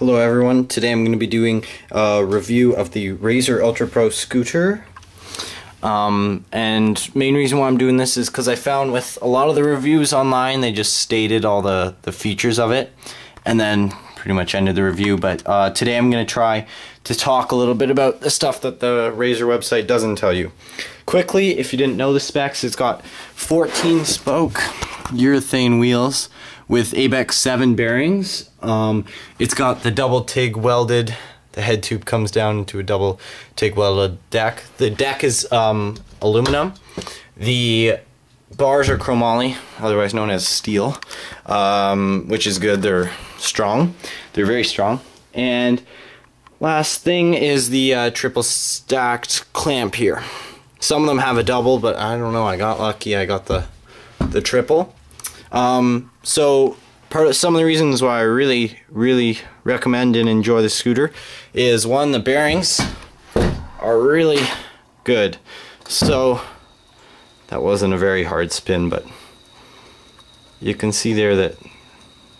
Hello everyone, today I'm going to be doing a review of the Razor Ultra Pro scooter. And main reason why I'm doing this is because I found with a lot of the reviews online they just stated all the features of it and then pretty much ended the review. But today I'm going to try to talk a little bit about the stuff that the Razor website doesn't tell you. Quickly, if you didn't know the specs, it's got 14 spoke urethane wheels with ABEX 7 bearings. It's got the double TIG welded, the head tube comes down into a double TIG welded deck. The deck is aluminum. The bars are chromoly, otherwise known as steel, which is good. They're strong. They're very strong. And last thing is the triple stacked clamp here. Some of them have a double, but I don't know, I got lucky, I got the triple. So some of the reasons why I really recommend and enjoy the scooter is, one, the bearings are really good. So that wasn't a very hard spin, but you can see there that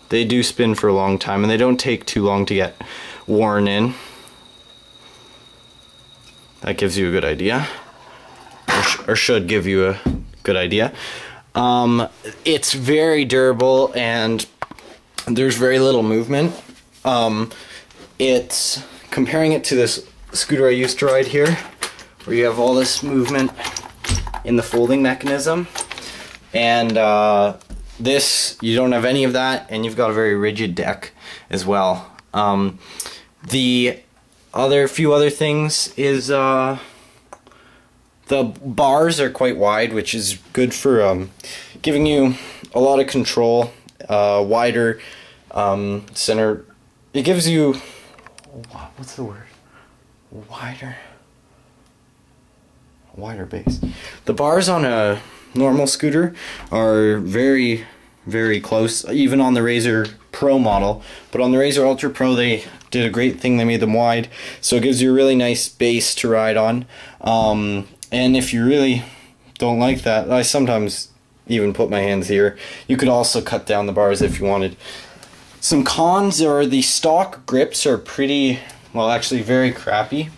they do spin for a long time and they don't take too long to get worn in. That gives you a good idea, or should give you a good idea. It's very durable and there's very little movement. It's comparing it to this scooter I used to ride here, where you have all this movement in the folding mechanism, and this, you don't have any of that, and you've got a very rigid deck as well. The few other things is the bars are quite wide, which is good for giving you a lot of control, wider center. It gives you, what's the word? Wider base. The bars on a normal scooter are very close, even on the Razor Pro model, but on the Razor Ultra Pro they did a great thing. They made them wide, so it gives you a really nice base to ride on. And if you really don't like that, I sometimes even put my hands here. You could also cut down the bars if you wanted. Some cons are the stock grips are pretty, well, actually very crappy.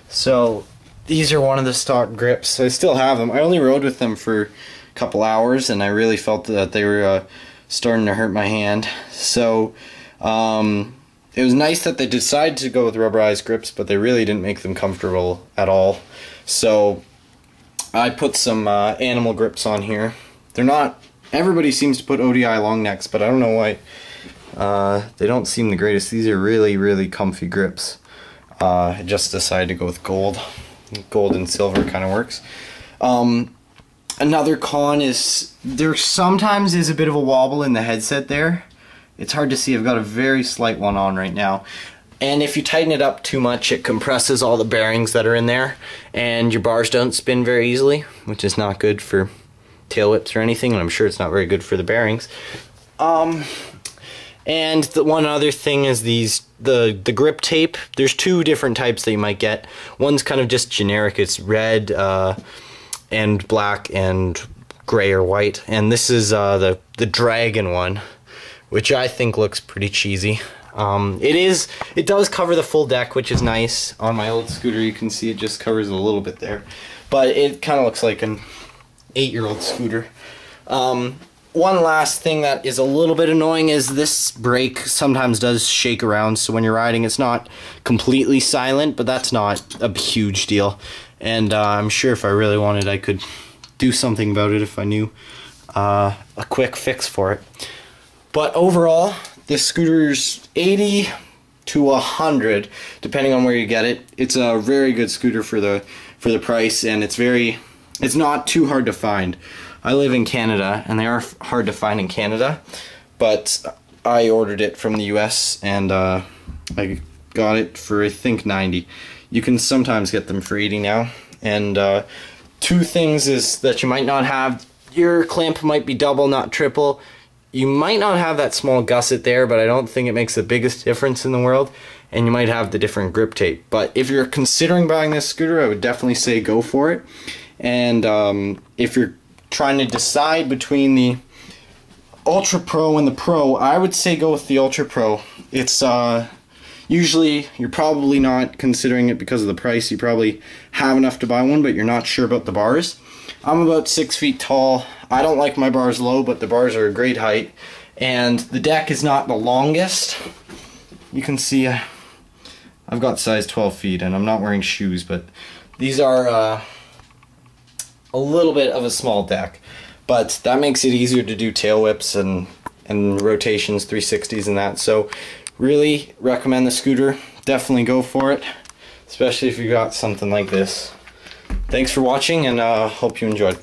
So these are one of the stock grips. I still have them. I only rode with them for a couple hours and I really felt that they were starting to hurt my hand. So it was nice that they decided to go with rubberized grips, but they really didn't make them comfortable at all. So I put some animal grips on here. They're not, everybody seems to put ODI long necks, but I don't know why they don't seem the greatest. These are really comfy grips. I just decided to go with gold. Gold and silver kind of works. Another con is there sometimes is a bit of a wobble in the headset there. It's hard to see. I've got a very slight one on right now. And if you tighten it up too much, it compresses all the bearings that are in there, and your bars don't spin very easily, which is not good for tail whips or anything, and I'm sure it's not very good for the bearings. And the one other thing is the grip tape. There's two different types that you might get. One's kind of just generic. It's red and black and gray or white, and this is the dragon one, which I think looks pretty cheesy. It does cover the full deck, which is nice. On my old scooter you can see it just covers a little bit there, but it kind of looks like an 8-year-old scooter. One last thing that is a little bit annoying is this brake sometimes does shake around, so when you're riding it's not completely silent, but that's not a huge deal, and I'm sure if I really wanted I could do something about it if I knew a quick fix for it. But overall, this scooter's 80 to 100, depending on where you get it. It's a very good scooter for the price, and it's not too hard to find. I live in Canada, and they are hard to find in Canada, but I ordered it from the US, and I got it for I think 90. You can sometimes get them for 80 now. And two things is that you might not have, your clamp might be double, not triple. You might not have that small gusset there, but I don't think it makes the biggest difference in the world. And you might have the different grip tape. But if you're considering buying this scooter, I would definitely say go for it. And if you're trying to decide between the Ultra Pro and the Pro, I would say go with the Ultra Pro. It's Usually, you're probably not considering it because of the price. You probably have enough to buy one, but you're not sure about the bars. I'm about 6 feet tall. I don't like my bars low, but the bars are a great height. And the deck is not the longest. You can see I've got size 12 feet, and I'm not wearing shoes, but these are a little bit of a small deck. But that makes it easier to do tail whips and rotations, 360s and that. So really recommend the scooter. Definitely go for it, especially if you got something like this. Thanks for watching, and hope you enjoyed.